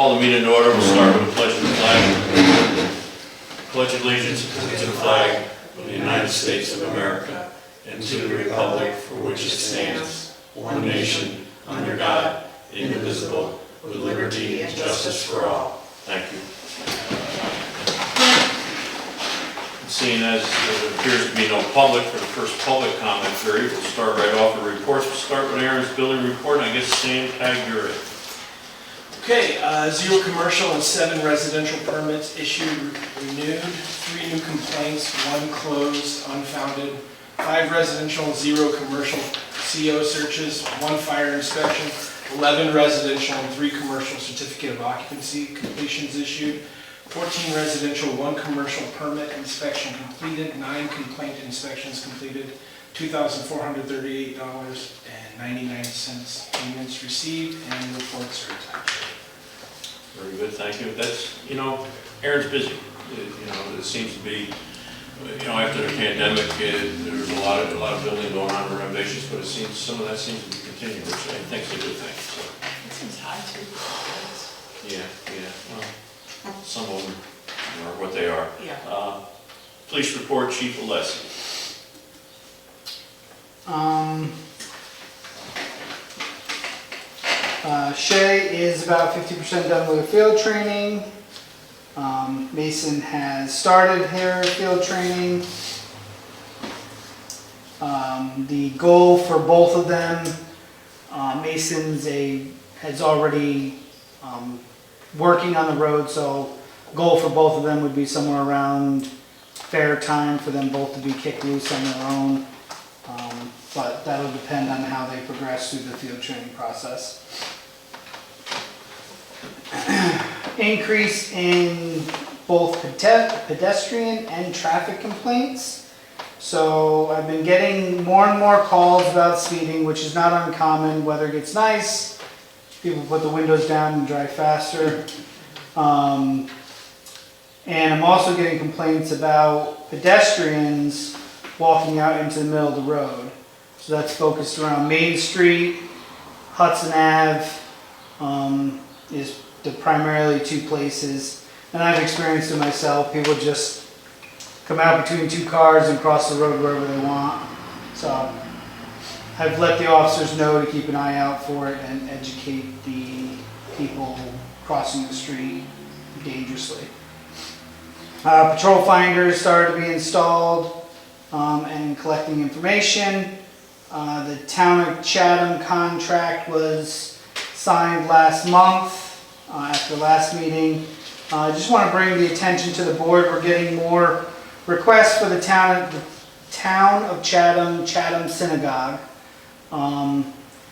Call the meeting to order. We'll start with a pledge of the flag. Pledge allegiance to the flag of the United States of America and to the republic for which it stands, one nation, under God, indivisible, with liberty and justice for all. Thank you. Seeing as there appears to be no public for the first public comment period, we'll start right off with reports. We'll start with Aaron's building report, and I guess Sam tagged you're it. Okay, 0 commercial and 7 residential permits issued, renewed, 3 new complaints, 1 closed, unfounded, 5 residential and 0 commercial CO searches, 1 fire inspection, 11 residential and 3 commercial certificate of occupancy completions issued, 14 residential, 1 commercial permit inspection completed, 9 complaint inspections completed, $2,438.99 payments received, and reports are attached. Very good, thank you. That's, Aaron's busy. It seems to be, after the pandemic, there was a lot of building going on, renovations, but it seems some of that seems to be continuing, which I think is a good thing. So. It seems high too. Yeah. Well, some of them are what they are. Yeah. Police report, Chief Alessi. Shay is about 50% done with her field training. Mason has started her field training. The goal for both of them, Mason's has already working on the road, so goal for both of them would be somewhere around fair time for them both to be kicked loose on their own. But that'll depend on how they progress through the field training process. Increase in both pedestrian and traffic complaints. So I've been getting more and more calls about speeding, which is not uncommon. Weather gets nice, people put the windows down and drive faster. And I'm also getting complaints about pedestrians walking out into the middle of the road. So that's focused around Main Street, Hudson Ave, is the primarily 2 places. And I've experienced it myself. People just come out between 2 cars and cross the road wherever they want. So I've let the officers know to keep an eye out for it and educate the people crossing the street dangerously. Patrol finders started to be installed and collecting information. The Town of Chatham contract was signed last month after last meeting. I just want to bring the attention to the board. We're getting more requests for the Town of Chatham Synagogue.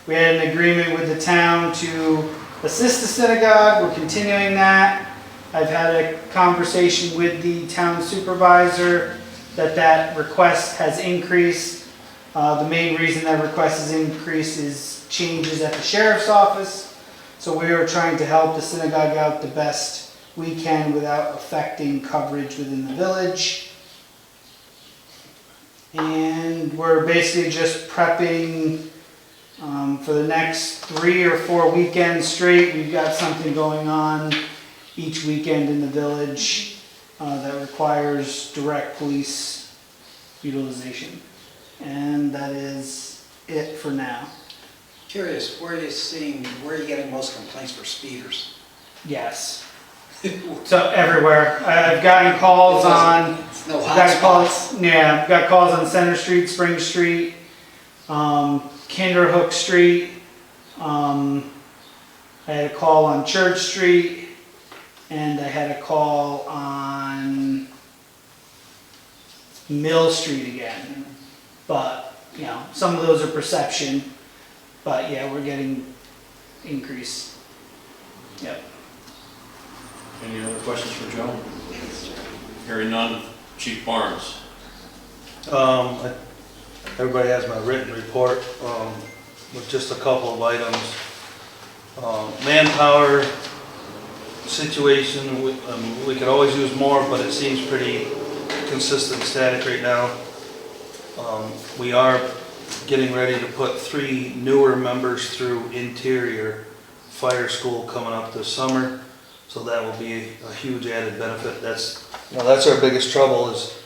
We had an agreement with the town to assist the synagogue. We're continuing that. I've had a conversation with the town supervisor that request has increased. The main reason that request has increased is changes at the sheriff's office. So we are trying to help the synagogue out the best we can without affecting coverage within the village. And we're basically just prepping for the next 3 or 4 weekends straight. We've got something going on each weekend in the village that requires direct police utilization. And that is it for now. Curious, where are you getting most complaints for speeders? Yes. So everywhere. I've gotten calls on. No hot spots. I've got calls on Center Street, Spring Street, Kinderhook Street. I had a call on Church Street, and I had a call on Mill Street again. But some of those are perception. But yeah, we're getting increase. Yep. Any other questions for Joe? Hearing none, Chief Barnes. Everybody has my written report with just a couple of items. Manpower situation, we could always use more, but it seems pretty consistent, static right now. We are getting ready to put 3 newer members through interior fire school coming up this summer. So that will be a huge added benefit. That's our biggest trouble is,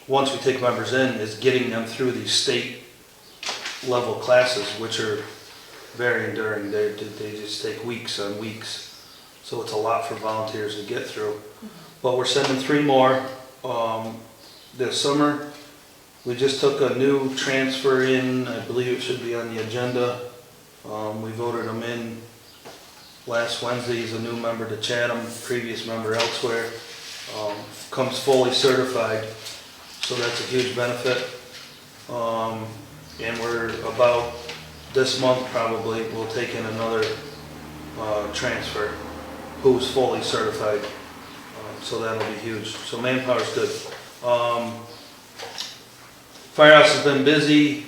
once we take members in, is getting them through these state level classes, which are very enduring. They just take weeks on weeks. So it's a lot for volunteers to get through. But we're sending 3 more this summer. We just took a new transfer in, I believe it should be on the agenda. We voted him in last Wednesday. He's a new member to Chatham, previous member elsewhere. Comes fully certified, so that's a huge benefit. And we're about, this month probably, we'll take in another transfer who's fully certified. So that'll be huge. So manpower's good. Firehouse has been busy,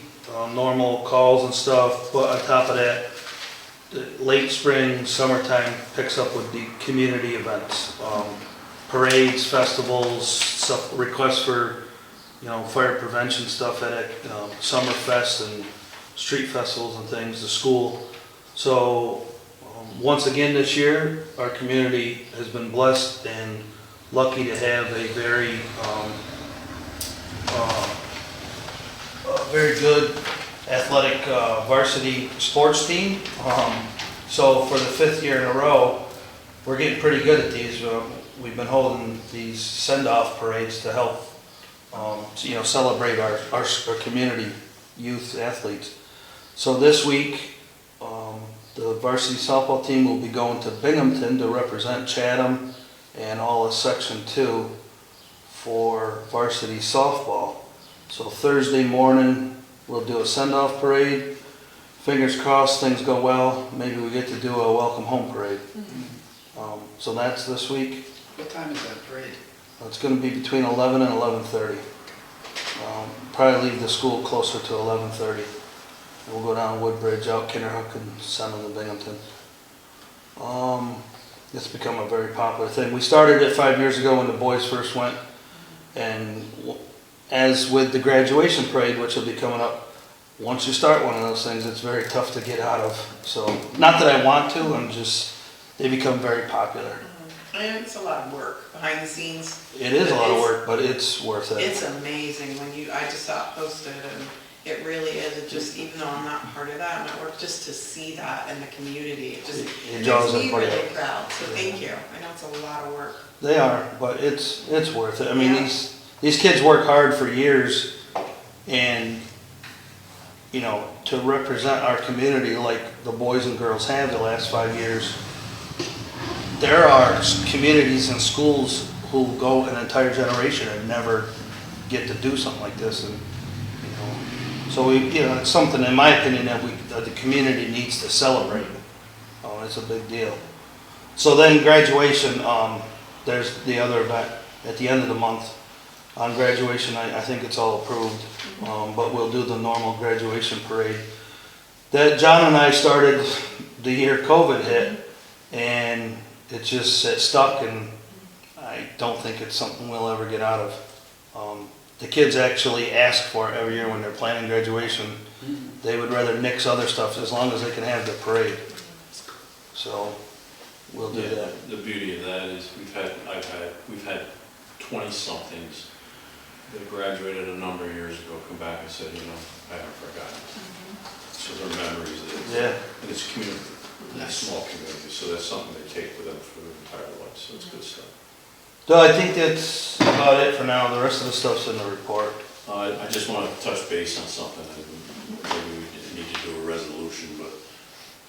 normal calls and stuff, but on top of that, the late spring, summertime picks up with the community events. Parades, festivals, stuff, requests for, fire prevention stuff at it, Summerfest and street festivals and things, the school. So once again this year, our community has been blessed and lucky to have a very good athletic varsity sports team. So for the 5th year in a row, we're getting pretty good at these. We've been holding these send-off parades to help celebrate our community youth athletes. So this week, the varsity softball team will be going to Binghamton to represent Chatham and all of Section 2 for varsity softball. So Thursday morning, we'll do a send-off parade. Fingers crossed things go well. Maybe we get to do a welcome home parade. So that's this week. What time is that parade? It's going to be between 11 and 11:30. Probably leave the school closer to 11:30. We'll go down Woodbridge, out Kinderhook, and send them to Binghamton. It's become a very popular thing. We started it 5 years ago when the boys first went, and as with the graduation parade, which will be coming up, once you start one of those things, it's very tough to get out of. So, not that I want to, they become very popular. And it's a lot of work behind the scenes. It is a lot of work, but it's worth it. It's amazing when I just saw it posted, and it really is. It just, even though I'm not part of that network, just to see that in the community, it just It draws makes me everybody really up. proud. So thank you. I know it's a lot of work. They are, but it's worth it. I mean, Yeah. these kids work hard for years, and to represent our community like the boys and girls have the last 5 years. There are communities and schools who go an entire generation and never get to do something like this, and so it's something, in my opinion, that the community needs to celebrate. It's a big deal. So then graduation, there's the other event at the end of the month. On graduation, I think it's all approved, but we'll do the normal graduation parade. That John and I started the year COVID hit, and it just stuck, and I don't think it's something we'll ever get out of. The kids actually ask for it every year when they're planning graduation. They would rather nix other stuff as long as they can have the parade. So we'll do that. The beauty of that is we've had 20-somethings that graduated a number of years ago come back and said, I haven't forgotten. So their memories, and it's community, it's a small community, so that's something they take with them for their entire life, so it's good stuff. So I think that's about it for now. The rest of the stuff's in the report. I just want to touch base on something. Maybe we need to do a resolution, but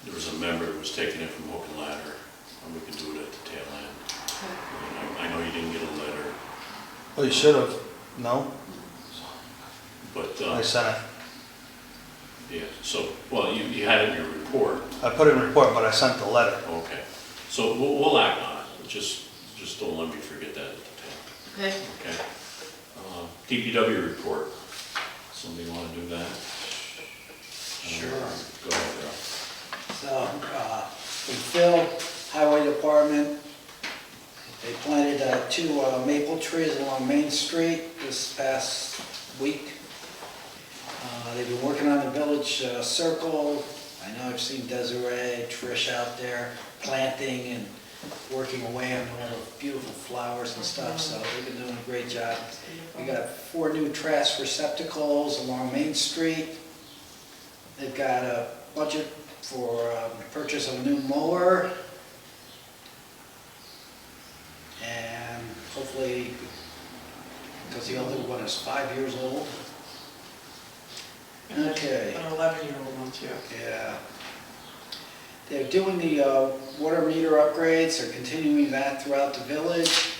there was a member who was taking it from hook and ladder, and we could do it at the tail end. And I know you didn't get a letter, Oh, you should have. No? but, I sent it. yeah, so, well, you had it in your report. I put it in the report, but I sent the letter. Okay, so we'll act on it, just don't let me forget that at the time, Okay. okay? DPW report, somebody want to do that? Sure. Go ahead, Ralph. So, in Phil, Highway Department, they planted 2 maple trees along Main Street this past week. They've been working on the village circle. I know I've seen Desiree, Trish out there planting and working working away on all the beautiful flowers and stuff, so they've been doing a great job. We got 4 new trash receptacles along Main Street. They've got a budget for purchase of a new mower. And hopefully, because the older one is 5 years old. Okay. An 11-year-old one too. Yeah. They're doing the water meter upgrades, they're continuing that throughout the village.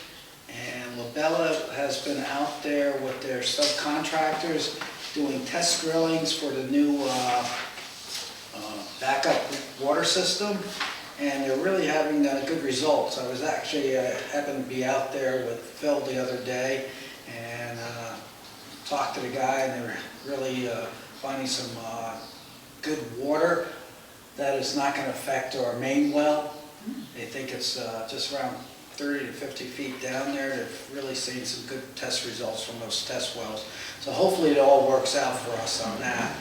And Labella has been out there with their subcontractors doing test drillings for the new backup water system. And they're really having good results. I was actually, happened to be out there with Phil the other day and talked to the guy, and they were really finding some good water that is not going to affect our main well. They think it's just around 30 to 50 feet down there. They've really seen some good test results from those test wells. So hopefully it all works out for us on that.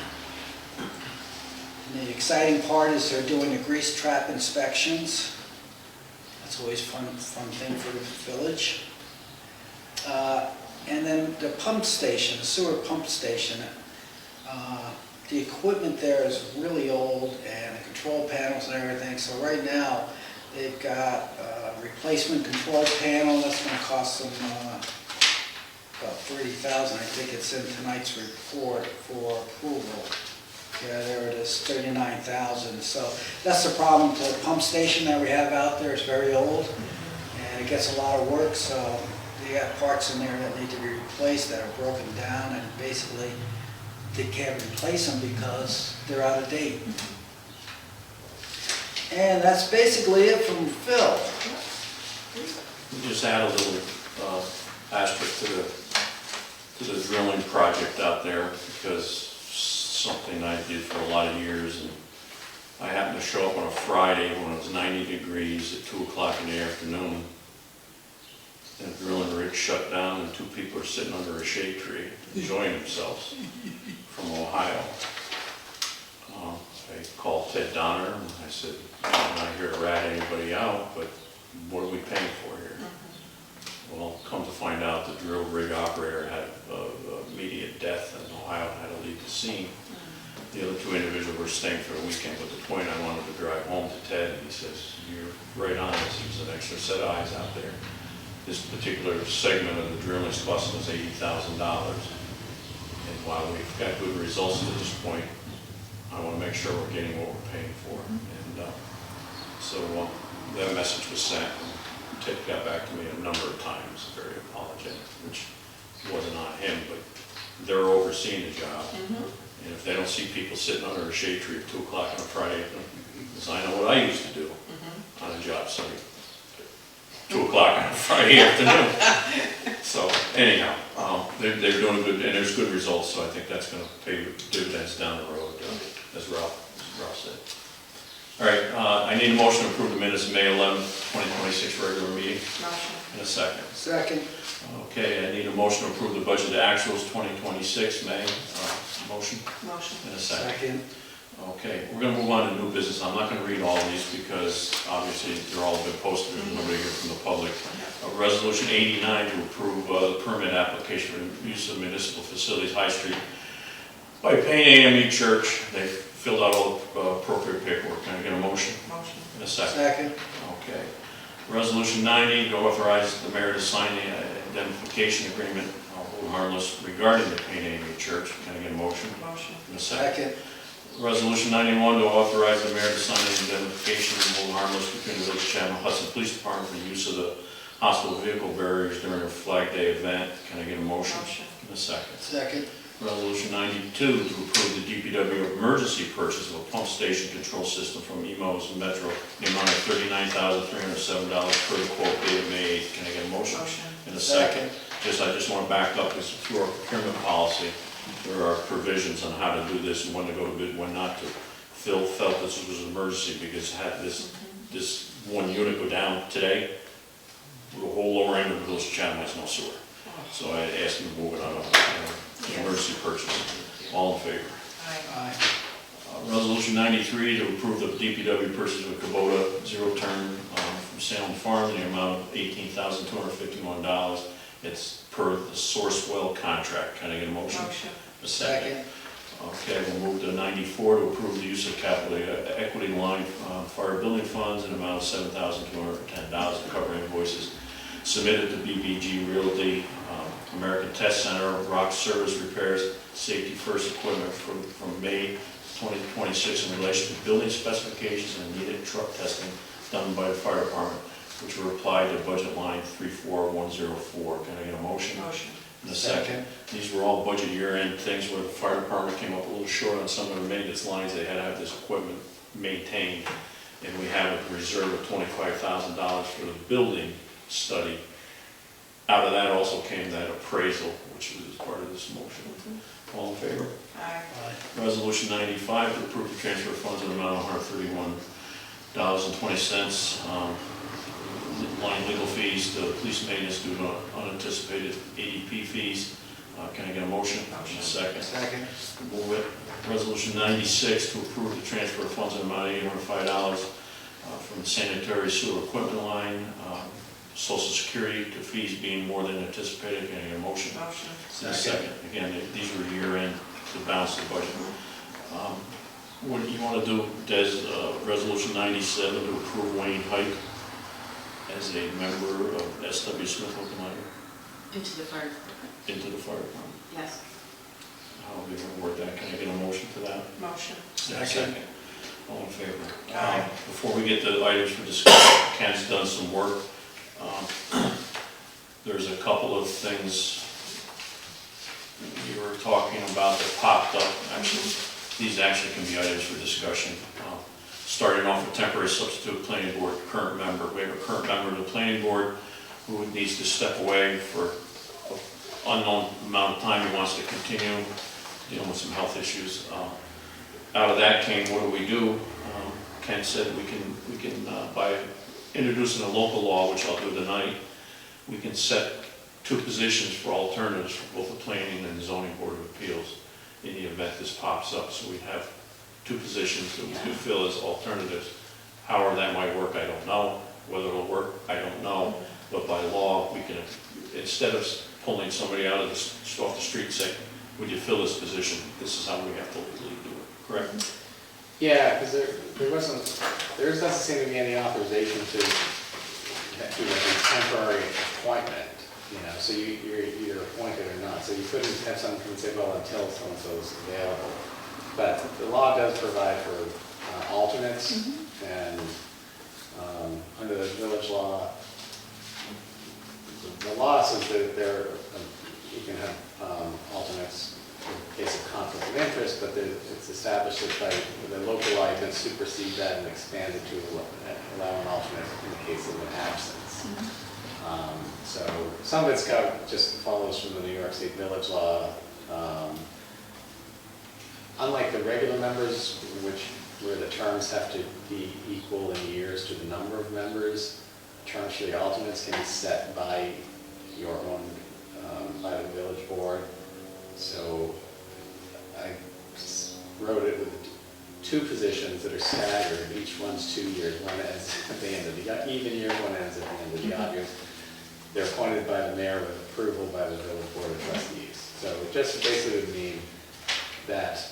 And the exciting part is they're doing the grease trap inspections. That's always a fun thing for the village. And then the pump station, the sewer pump station, the equipment there is really old, and the control panels and everything. So right now, they've got a replacement control panel that's going to cost them about $30,000. I think it's in tonight's report for approval. Yeah, there it is, $39,000. So that's the problem. The pump station that we have out there is very old, and it gets a lot of work. So they got parts in there that need to be replaced that are broken down, and basically they can't replace them because they're out of date. And that's basically it from Phil. We just add a little asterisk to the drilling project out there, because something I did for a lot of years, and I happened to show up on a Friday when it was 90 degrees at 2 o'clock in the afternoon. And the drilling rig shut down, and 2 people are sitting under a shade tree enjoying themselves from Ohio. I called Ted Donner and I said, I'm not here to rat anybody out, but what are we paying for here? Well, come to find out, the drill rig operator had a immediate death in Ohio and had to leave the scene. The other 2 individuals were staying for the weekend, but the point I wanted to drive home to Ted, and he says, you're right on this, there's an extra set of eyes out there. This particular segment of the drilling is costing us $80,000. And while we've got good results to this point, I want to make sure we're getting what we're paying for. And so that message was sent. Ted got back to me a number of times, very apologetic, which wasn't on him, but they're overseeing the job. And if they don't see people sitting under a shade tree at 2 o'clock on a Friday, because I know what I used to do on a job site. 2 o'clock on a Friday afternoon. So anyhow, they're doing good, and there's good results, so I think that's going to pay dividends down the road, as Ralph said. All right, I need a motion to approve the minutes of May 11th, 2026 regular meeting. Motion. In a second. Second. Okay, I need a motion to approve the budget actuals 2026 May. Motion. Motion. In a second. Second. Okay, we're going to move on to new business. I'm not going to read all of these because obviously they're all been posted. There's nobody here from the public. Resolution 89 to approve the permit application for use of municipal facilities, High Street, by Payne AME Church. They filled out all the appropriate paperwork. Can I get a motion? Motion. In a second. Second. Okay. Resolution 90 to authorize the mayor to sign the indemnification agreement, hold harmless, regarding the Payne AME Church. Can I get a motion? Motion. In a second. Second. Resolution 91 to authorize the mayor to sign an indemnification and hold harmless between the Village of Chatham and Hudson Police Department for use of the hospital vehicle barriers during a Flag Day event. Can I get a motion? Motion. In a second. Second. Resolution 92 to approve the DPW emergency purchase of a pump station control system from Emos Metro in the amount of $39,307 per the quote dated May 8th. Can I get a motion? Motion. In a second. I just want to back up, because through our procurement policy, there are provisions on how to do this and when to go to bid, when not to. Phil felt this was an emergency because had this one unit go down today, the whole lower end of the Village of Chatham has no sewer. So I asked him to move it on an emergency purchase. All in favor? Aye. Aye. Resolution 93 to approve the DPW purchase of a Kubota zero-turn from Salem Farm in the amount of $18,251. It's per the Sourcewell contract. Can I get a motion? Motion. A second. Okay, we'll move to 94 to approve the use of capital equity line fire building funds in an amount of $7,210 to cover invoices submitted to BBG Realty, American Test Center, Rock Service Repairs, Safety First Equipment from May 2026 in relation to building specifications and needed truck testing done by the fire department, which were applied to budget line 34104. Can I get a motion? Motion. And a second. These were all budget year-end things where the fire department came up a little short on some of the maintenance lines. They had to have this equipment maintained. And we have a reserve of $25,000 for the building study. Out of that also came that appraisal, which was part of this motion. All in favor? Aye. Resolution 95 to approve the transfer of funds in the amount of $131.20. Line legal fees to police maintenance due to unanticipated ADP fees. Can I get a motion? Motion. Second. Second. Move it. Resolution 96 to approve the transfer of funds in the amount of $805 from the sanitary sewer equipment line, Social Security to fees being more than anticipated. Can I get a motion? Motion. And a second. Again, these were year-end to balance the budget. What do you want to do, Des, Resolution 97 to approve Wayne Hike as a member of SW Smith Oklahoma Into the fire department, into the fire department? yes. How are we going to word that? Can I get a motion to that? Motion. Second. All in favor? Aye. Before we get to items for discussion, Ken's done some work. There's a couple of things you were talking about that popped up. Actually, these actually can be items for discussion. Starting off with temporary substitute planning board, current member. We have a current member of the planning board who needs to step away for an unknown amount of time. He wants to continue dealing with some health issues. Out of that came, what do? Ken said we can by introducing a local law, which I'll do tonight, we can set 2 positions for alternatives for both the planning and the zoning board of appeals in the event this pops up. So we have 2 positions that we could fill as alternatives. However that might work, I don't know. Whether it'll work, I don't know. But by law, we can, instead of pulling somebody out of off the street and say, would you fill this position? This is how we have to legally do it, correct? Yeah, because there doesn't seem to be any authorization to do a temporary appointment, so you're either appointed or not. So you couldn't have someone come and say, well, until so-and-so is available. But the law does provide for alternates, and under the village law, the law says that you can have alternates in case of conflict of interest, but it's established that by the local law, you can supersede that and expand it to allow an alternate in the case of an absence. So some of it's just follows from the New York State village law. Unlike the regular members, where the terms have to be equal in years to the number of members, terms for the alternates can be set by your own, by the village board. So I wrote it with 2 positions that are staggered. Each one's 2 years. One ends at the end of the even years, one ends at the end of the odd years. They're appointed by the mayor with approval by the village board of trustees. So it just basically would mean that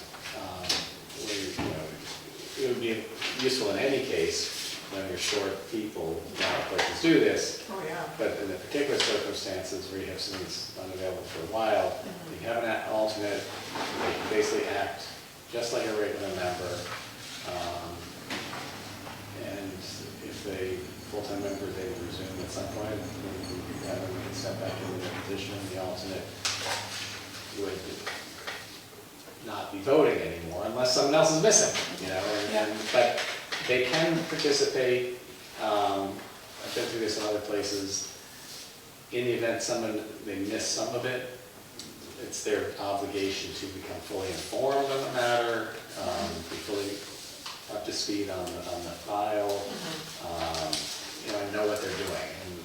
it would be useful in any case when you're short people, not places do this. Oh, yeah. But in the particular circumstances where you have someone who's unavailable for a while, you have an alternate, they can basically act just like a regular member. And if the full-time member is able to resume at some point, then we can step back into the position, the alternate would not be voting anymore unless someone else is missing, but they can participate. I've been through this in other places. In the event they miss some of it, it's their obligation to become fully informed on the matter, be fully up to speed on the file, and know what they're doing. And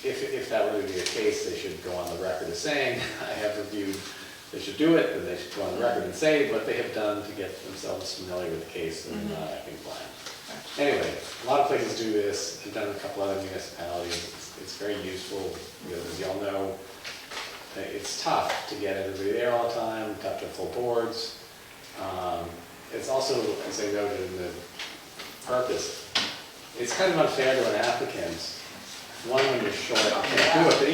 if that were to be the case, they should go on the record as saying, I have reviewed. They should do it, and they should go on the record and say what they have done to get themselves familiar with the case and acting plan. Anyway, a lot of places do this. I've done it in a couple other municipalities. It's very useful, because as y'all know, it's tough to get everybody there all the time, tough to full boards. It's also, as I noted in the purpose, it's kind of unfair to an applicant. One, when you're short, you can't do it, but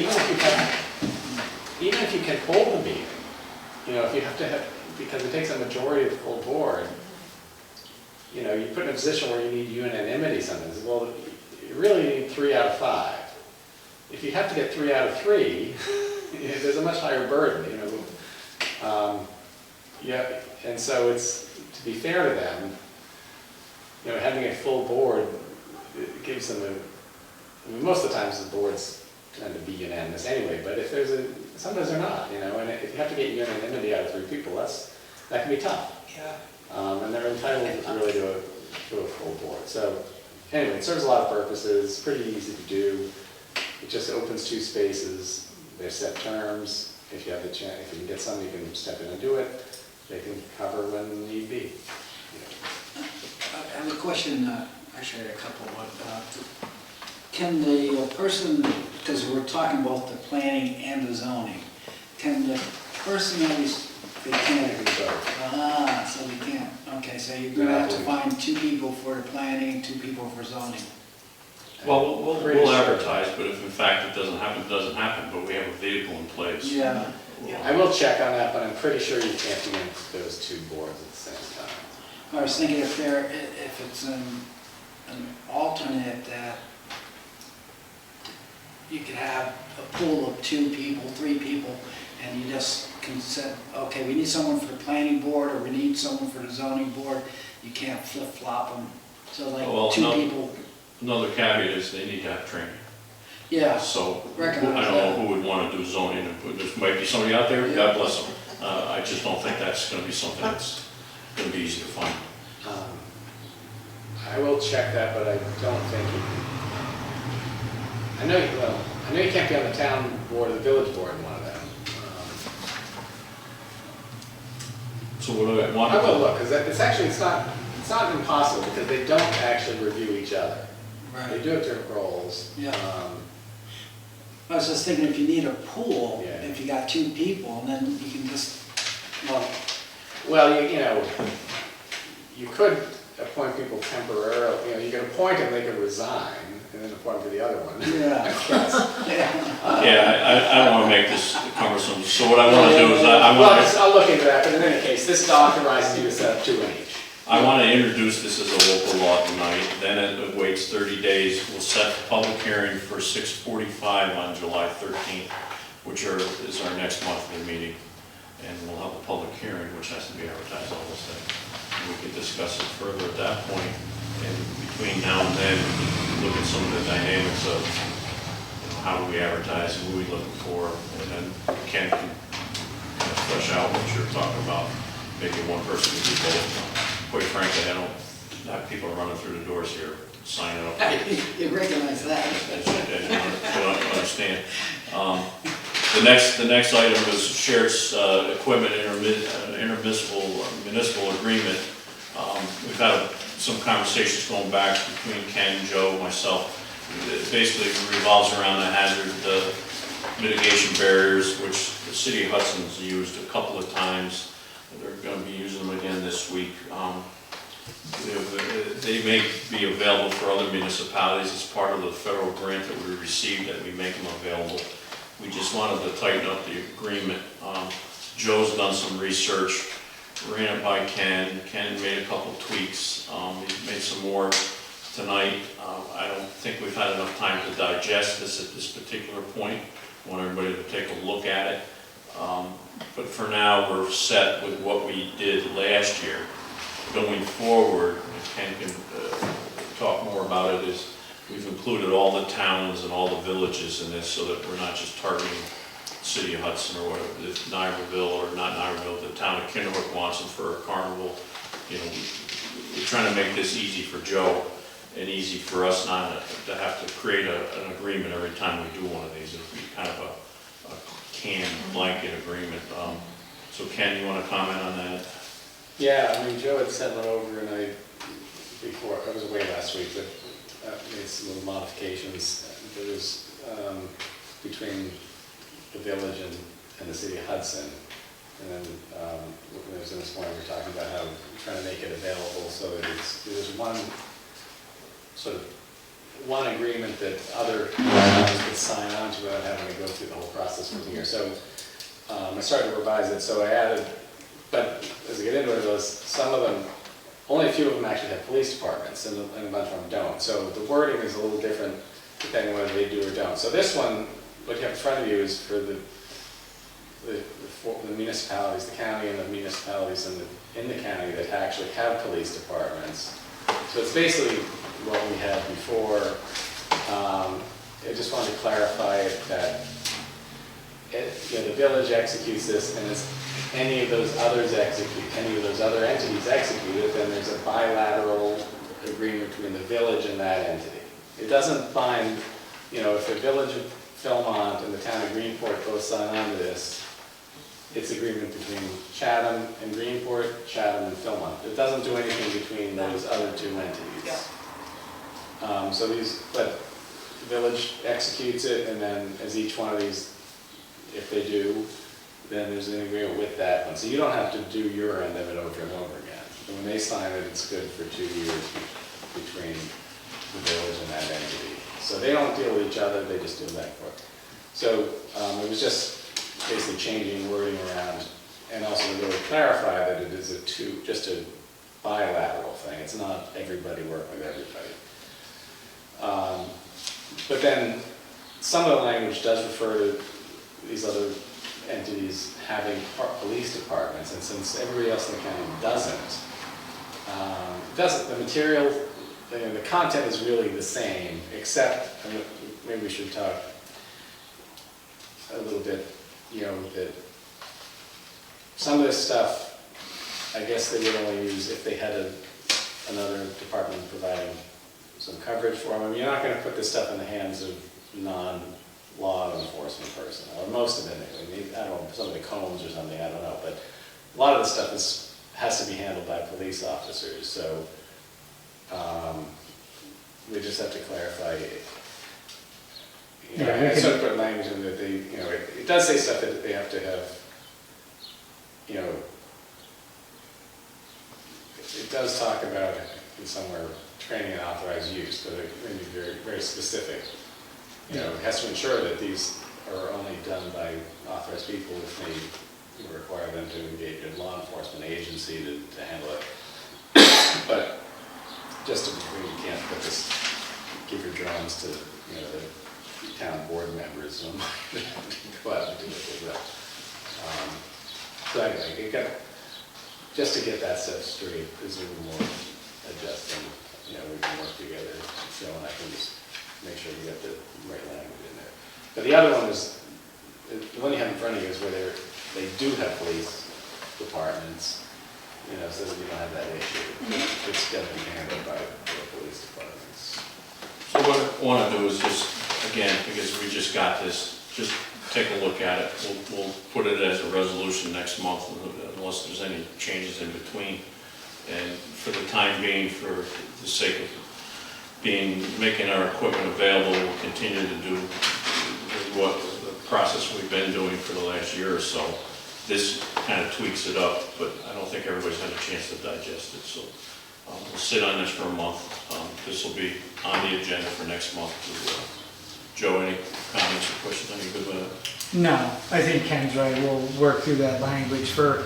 even if you can hold the meeting, you know, if you have to have, because it takes a majority of the full board, you know, you put in a position where you need unanimity sometimes. Well, you really need 3 out of 5. If you have to get 3 out of 3, there's a much higher burden, you know. Yeah, and so it's, to be fair to them, you know, having a full board, it gives them I mean, most of the times the boards tend to be unanimous anyway, but if there's sometimes they're not, you know, and if you have to get unanimity out of 3 people, that can be tough. Yeah. And they're entitled really to a full board. So anyway, it serves a lot of purposes, pretty easy to do. It just opens 2 spaces, there's set terms. If you have the chance, if you can get somebody who can step in and do it, they can cover when need be. I have a question, actually a couple. Can the person, because we're talking about the planning and the zoning, can the person that is, they can't, so they can't. Okay, so you're gonna have to find 2 people for the planning, 2 people for zoning. Well, we'll advertise, but if in fact it doesn't happen, it doesn't happen, but we have a vehicle in place. Yeah. I will check on that, but I'm pretty sure you can't be in those 2 boards at the same time. I was thinking if it's an alternate that you could have a pool of 2 people, 3 people, and you just can say, okay, we need someone for the planning board, or we need someone for the zoning board. You can't flip-flop them. So like Well, 2 no. people. Another caveat is they need to have training. Yeah. So, I Recognize don't know that. who would want to do zoning, and there might be somebody out there, God bless them. I just don't think that's going to be something that's going to be easy to find. I will check that, but I don't think I know you can't be on the town board or the village board in one of them. So what do I want I to will do? look, because it's not impossible, because they don't actually review each other. They Right. do it different roles. Yeah. I was just thinking if you need a pool, Yeah. if you got 2 people, and then you can just, Well, you know, you could appoint people temporarily, you know, you can appoint them, they can resign, and then appoint them to the other one. yeah. Yeah. Yeah, I don't want to make this cumbersome, so what I want to do is I Well, want to... I'll look into that, but in any case, this authorizes you to set up 2 in each. I want to introduce this as a local law tonight, then it waits 30 days. We'll set the public hearing for 6:45 on July 13th, which is our next monthly meeting. And we'll have a public hearing, which has to be advertised all this thing. We can discuss it further at that point. And between now and then, we can look at some of the dynamics of, you know, how do we advertise, who we looking for, and then Ken can kind of flesh out what you're talking about. Maybe one person can do both. Quite frankly, I don't have people running through the doors here signing up. You recognize that. As you understand. The next item was shared equipment municipal agreement. We've had some conversations going back between Ken, Joe, myself. It basically revolves around the hazard mitigation barriers, which the city of Hudson's used a couple of times. They're going to be using them again this week. They may be available for other municipalities as part of the federal grant that we received, that we make them available. We just wanted to tighten up the agreement. Joe's done some research, ran it by Ken. Ken made a couple tweaks. He's made some more tonight. I don't think we've had enough time to digest this at this particular point. I want everybody to take a look at it. But for now, we're set with what we did last year. Going forward, if Ken can talk more about it, is we've included all the towns and all the villages in this so that we're not just targeting the city of Hudson or whatever, Niagara or not Niagara, the town of Kinderhook wants them for a carnival. You know, we're trying to make this easy for Joe and easy for us not to have to create an agreement every time we do one of these. It'll be kind of a canned blanket agreement. So Ken, you want to comment on that? Yeah, I mean, Joe had sent one over, and before, I was away last week, but made some little modifications. There was, between the village and the city of Hudson. And then, when I was in this morning, we were talking about how we're trying to make it available so that there's one sort of, one agreement that other towns could sign on to without having to go through the whole process from here. So I started to revise it, so I added, but as I get into it, some of them, only a few of them actually have police departments, and a bunch of them don't. So the wording is a little different depending on whether they do or don't. So this one, what you have in front of you is for the municipalities, the county and the municipalities in the county that actually have police departments. So it's basically what we had before. I just wanted to clarify that the village executes this, and as any of those others execute, any of those other entities execute it, then there's a bilateral agreement between the village and that entity. It doesn't bind, if the village of Philmont and the town of Greenport both sign on to this, it's agreement between Chatham and Greenport, Chatham and Philmont. It doesn't do anything between those other two entities. But the village executes it, and then as each one of these, if they do, then there's an agreement with that one. So you don't have to do your end of it over and over again. And when they sign it, it's good for 2 years between the village and that entity. So they don't deal with each other, they just do that for it. So it was just basically changing wording around, and also to really clarify that it is just a bilateral thing. It's not everybody working with everybody. But then some of the language does refer to these other entities having police departments, and since everybody else in the county doesn't, the material, the content is really the same, except, maybe we should talk a little bit, that some of this stuff, I guess they would only use if they had another department providing some coverage for them. I mean, you're not going to put this stuff in the hands of non-law enforcement personnel, or most of it anyway. I don't know, some of the cones or something, I don't know, but a lot of the stuff has to be handled by police officers, so we just have to clarify. I sort of put language in that it does say stuff that they have to have, it does talk about in somewhere training and authorized use, but it may be very, very specific. It has to ensure that these are only done by authorized people if they require them to engage a law enforcement agency to handle it. But just to be clear, you can't give your drones to the town board members who might go out and do what they will. So anyway, just to get that stuff straight, there's a little more adjusting. We can work together, Phil and I can just make sure we get the right language in there. But the other one is, the one you have in front of you is where they do have police departments, so that we don't have that issue. It's got to be handled by the police departments. So what I want to do is just, again, because we just got this, just take a look at it. We'll put it as a resolution next month unless there's any changes in between. And for the time being, for the sake of making our equipment available, we'll continue to do what the process we've been doing for the last year or so. This kind of tweaks it up, but I don't think everybody's had a chance to digest it. So we'll sit on this for a month. This will be on the agenda for next month. Joe, any comments or questions? Are you good with it? No, I think Ken's right. We'll work through that language for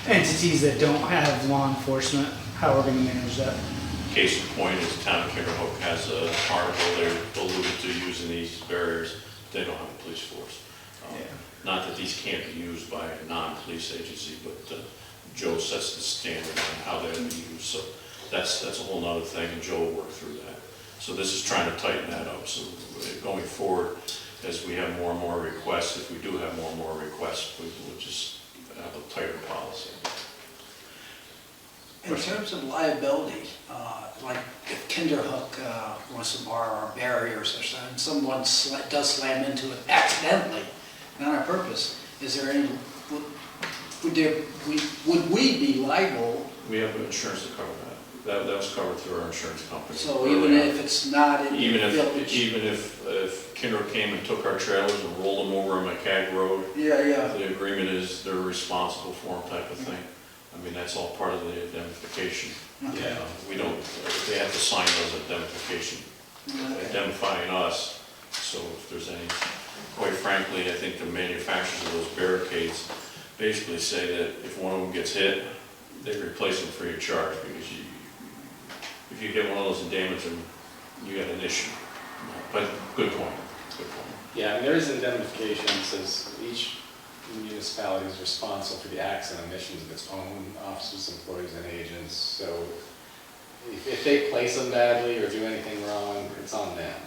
entities that don't have law enforcement, how we're going to manage that. Case in point is Town of Kinderhook has an article they alluded to using these barriers. They don't have a police force. Not that these can't be used by a non-police agency, but Joe sets the standard on how they're to be used. So that's a whole nother thing, and Joe will work through that. So this is trying to tighten that up. So going forward, as we have more and more requests, if we do have more and more requests, we'll just have a tighter policy. In terms of liability, like if Kinderhook wants to borrow our barriers or something, and someone does slam into it accidentally, not on purpose, is there any, would we be liable? We have insurance to cover that. That was covered through our insurance company. So even if it's not in the Even village? if Kinder came and took our trailers and rolled them over on McCag Road, Yeah, yeah. the agreement is they're responsible for them type of thing. I mean, that's all part of the indemnification. Okay. We don't, they have to sign those indemnification, indemnifying us. So if there's any, quite frankly, I think the manufacturers of those barricades basically say that if one of them gets hit, they replace them free of charge, because if you hit one of those and damage them, you got an issue. But good point, good point. Yeah, and there is indemnification, it says each municipality is responsible for the acts and omissions of its own officers, employees, and agents. So if they place them badly or do anything wrong, it's on them.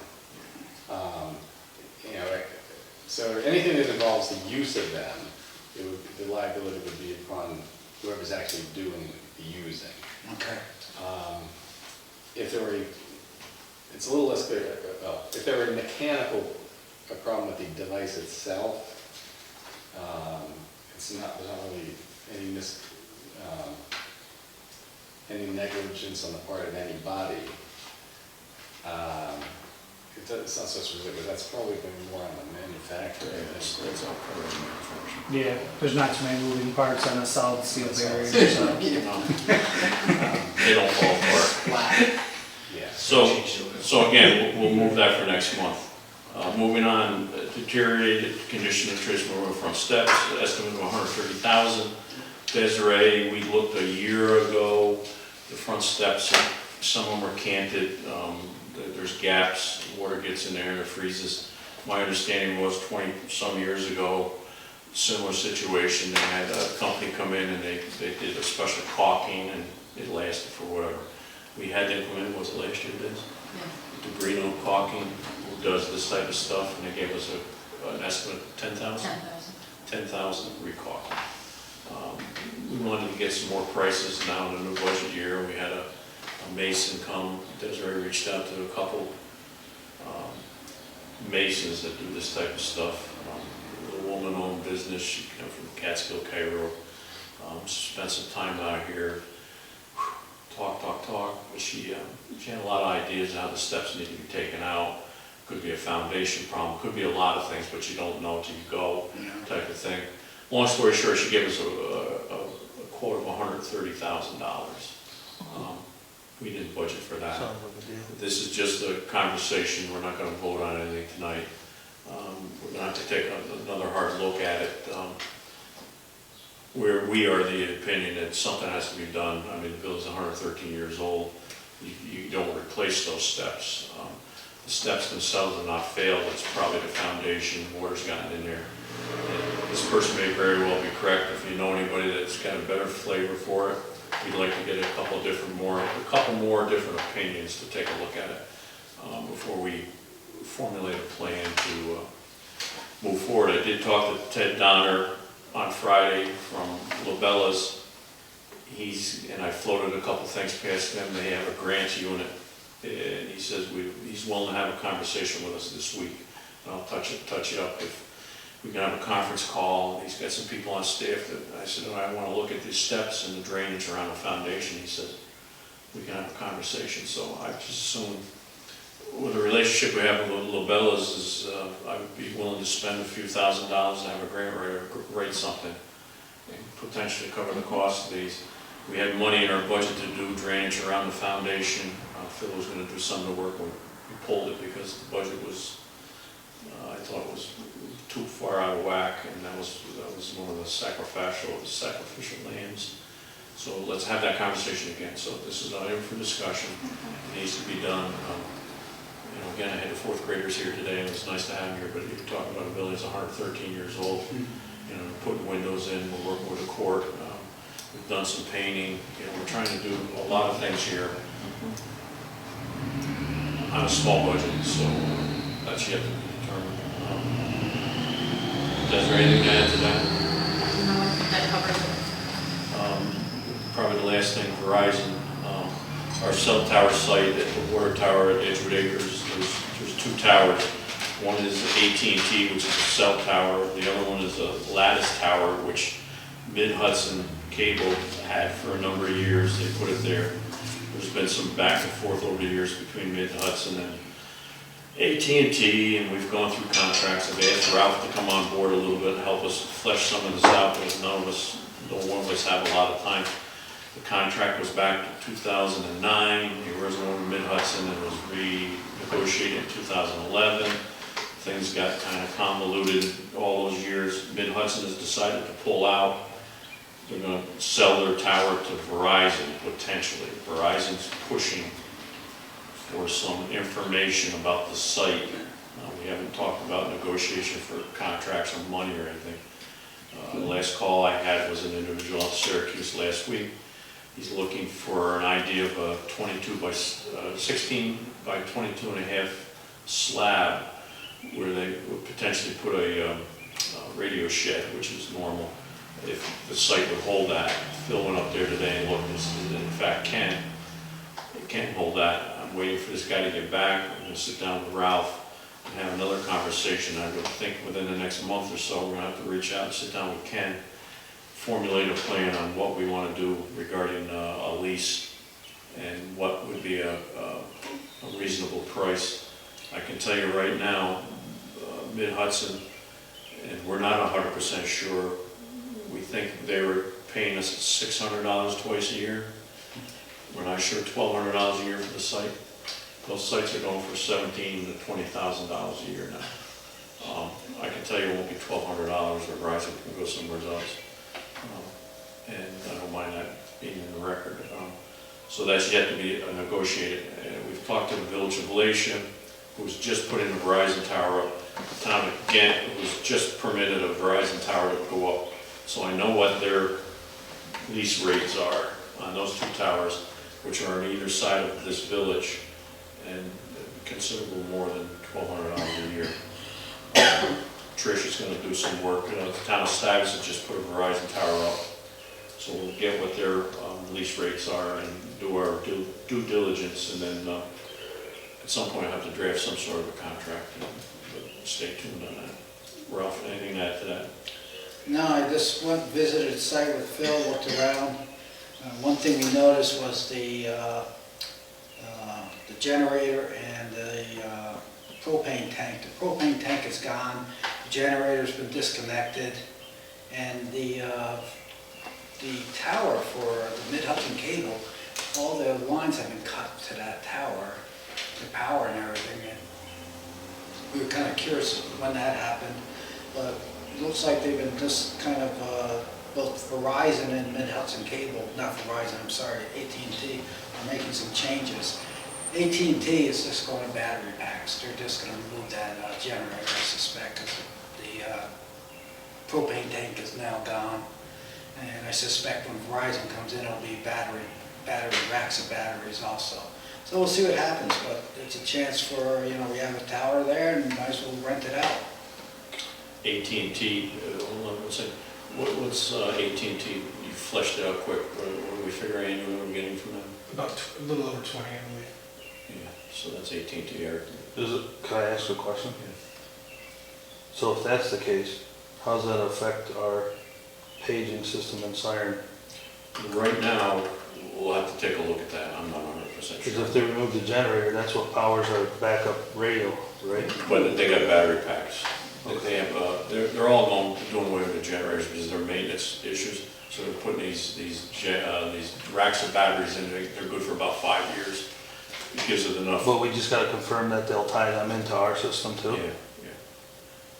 You know, so anything that involves the use of them, the liability would be upon whoever's actually doing the using. Okay. If there were, it's a little less clear, if there were a mechanical problem with the device itself, it's not, there's not really any negligence on the part of anybody. It's not so specific, but that's probably been more on the manufacturer. That's all part of the manufacturer. Yeah, there's not too many moving parts on a solid steel barrier, so. They don't fall apart. Yeah. So again, we'll move that for next month. Moving on, deteriorated condition of traditional front steps, estimate of $130,000. Desiree, we looked a year ago, the front steps, some of them are canted, there's gaps, water gets in there and it freezes. My understanding was 20-some years ago, similar situation, they had a company come in and they did a special caulking and it lasted for whatever. We had to implement, was it last year, Liz? Debrino caulking, who does this type of stuff, and they gave us an estimate of 10,000? 10,000 recaulk. We wanted to get some more prices now in the new budget year. We had a mason come, Desiree reached out to a couple masons that do this type of stuff. A woman-owned business, she came from Catskill, Cairo, spent some time out here, talk, but she had a lot of ideas on how the steps need to be taken out. Could be a foundation problem, could be a lot of things, but you don't know till you go, type of thing. Long story short, she gave us a quote of $130,000. We didn't budget for that. Sounds like a deal. This is just a conversation, we're not gonna vote on anything tonight. We're gonna have to take another hard look at it. We are the opinion that something has to be done. I mean, the building's 113 years old. You don't replace those steps. The steps themselves have not failed. It's probably the foundation, water's gotten in there. And this person may very well be correct. If you know anybody that's got a better flavor for it, we'd like to get a couple more different opinions to take a look at it before we formulate a plan to move forward. I did talk to Ted Donner on Friday from Labella's. And I floated a couple things past him. They have a grants unit, and he says he's willing to have a conversation with us this week. And I'll touch it up if we can have a conference call. He's got some people on staff that I said, oh, I want to look at the steps and the drainage around the foundation. He said, we can have a conversation. So I just assume with the relationship we have with Labella's is I would be willing to spend a few $1,000s and have a grant writer write something and potentially cover the cost of these. We had money in our budget to do drainage around the foundation. Phil was going to do some of the work. We pulled it because the budget was, I thought it was too far out of whack, and that was one of the sacrificial lambs. So let's have that conversation again. So this is an item for discussion. It needs to be done. You know, again, I had the fourth graders here today, and it's nice to have them here, but you're talking about a building that's 113 years old. You know, putting windows in, we're working with the court. We've done some painting. You know, we're trying to do a lot of things here on a small budget, so that's yet to be determined. Is there anything to add to that? No, that covers it. Probably the last thing, Verizon, our cell tower site at the water tower at Edgewood Acres, there's two towers. One is AT&T, which is a cell tower. The other one is a lattice tower, which Mid-Hudson Cable had for a number of years. They put it there. There's been some back and forth over the years between Mid-Hudson and AT&T, and we've gone through contracts. I've asked Ralph to come on board a little bit and help us flesh some of this out, because no one of us have a lot of time. The contract was back to 2009, the original one in Mid-Hudson, and was renegotiated in 2011. Things got kind of convoluted all those years. Mid-Hudson has decided to pull out. They're going to sell their tower to Verizon, potentially. Verizon's pushing for some information about the site. We haven't talked about negotiation for contracts or money or anything. The last call I had was an individual out of Syracuse last week. He's looking for an idea of a 16 by 22 and a half slab where they would potentially put a radio shed, which is normal. If the site would hold that. Phil went up there today and looked, and said, in fact, it can't hold that. I'm waiting for this guy to get back. I'm going to sit down with Ralph and have another conversation. I would think within the next month or so, we're going to have to reach out and sit down with Ken, formulate a plan on what we want to do regarding a lease and what would be a reasonable price. I can tell you right now, Mid-Hudson, and we're not 100% sure, we think they were paying us $600 twice a year. We're not sure, $1,200 a year for the site. Those sites are going for $17,000 to $20,000 a year now. I can tell you it won't be $1,200, or Verizon can go somewhere else. And I don't mind that being in the record. So that's yet to be negotiated. And we've talked to the Village of Valatia, who's just putting a Verizon tower up. The town of Ghent, who's just permitted a Verizon tower to go up. So I know what their lease rates are on those two towers, which are on either side of this village, and considerable more than $1,200 a year. Trish is going to do some work. The town of Stuyvesant has just put a Verizon tower up. So we'll get what their lease rates are and do our due diligence, and then at some point I have to draft some sort of a contract. But stay tuned on that. Ralph, anything to add to that? No, I just visited the site with Phil, looked around. One thing we noticed was the generator and the propane tank. The propane tank is gone, the generator's been disconnected, and the tower for the Mid-Hudson cable, all the lines have been cut to that tower, the power and everything. And we were kind of curious when that happened, but it looks like they've been just kind of, both Verizon and Mid-Hudson Cable, not Verizon, I'm sorry, AT&T, are making some changes. AT&T is just going to battery packs. They're just going to remove that generator, I suspect, because the propane tank is now gone. And I suspect when Verizon comes in, it'll be battery racks of batteries also. So we'll see what happens, but it's a chance for, we have a tower there and might as well rent it out. AT&T, hold on one second. What's AT&T? You fleshed it out quick. What do we figure annually we're getting from them? About a little over 20 annually. Yeah, so that's AT&T, Eric. Can I ask a question? So if that's the case, how does that affect our paging system and siren? Right now, we'll have to take a look at that. I'm not 100% sure. Because if they remove the generator, that's what powers our backup radio, right? But they got battery packs. They have, they're all doing away with the generators because of their maintenance issues. So they're putting these racks of batteries in. They're good for about 5 years. It gives it enough. But we just got to confirm that they'll tie them into our system too.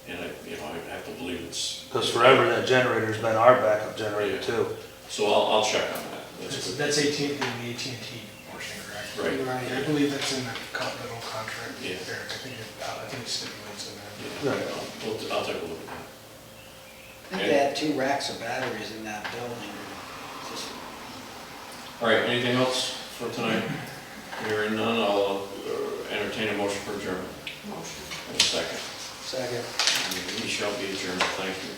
Yeah. And I have to believe it's. Because forever that generator's been our backup generator too. So I'll check on that. That's AT&T, the AT&T portion, correct? Right. I believe that's in the continental contract. Yeah. There, I think it stipulates in there. Yeah. Right. I'll take a look at that. I think they had 2 racks of batteries in that building. All right, anything else for tonight? Hearing none, I'll entertain a motion for adjournment. Motion. In a second. Second. He shall be adjourned, thank you.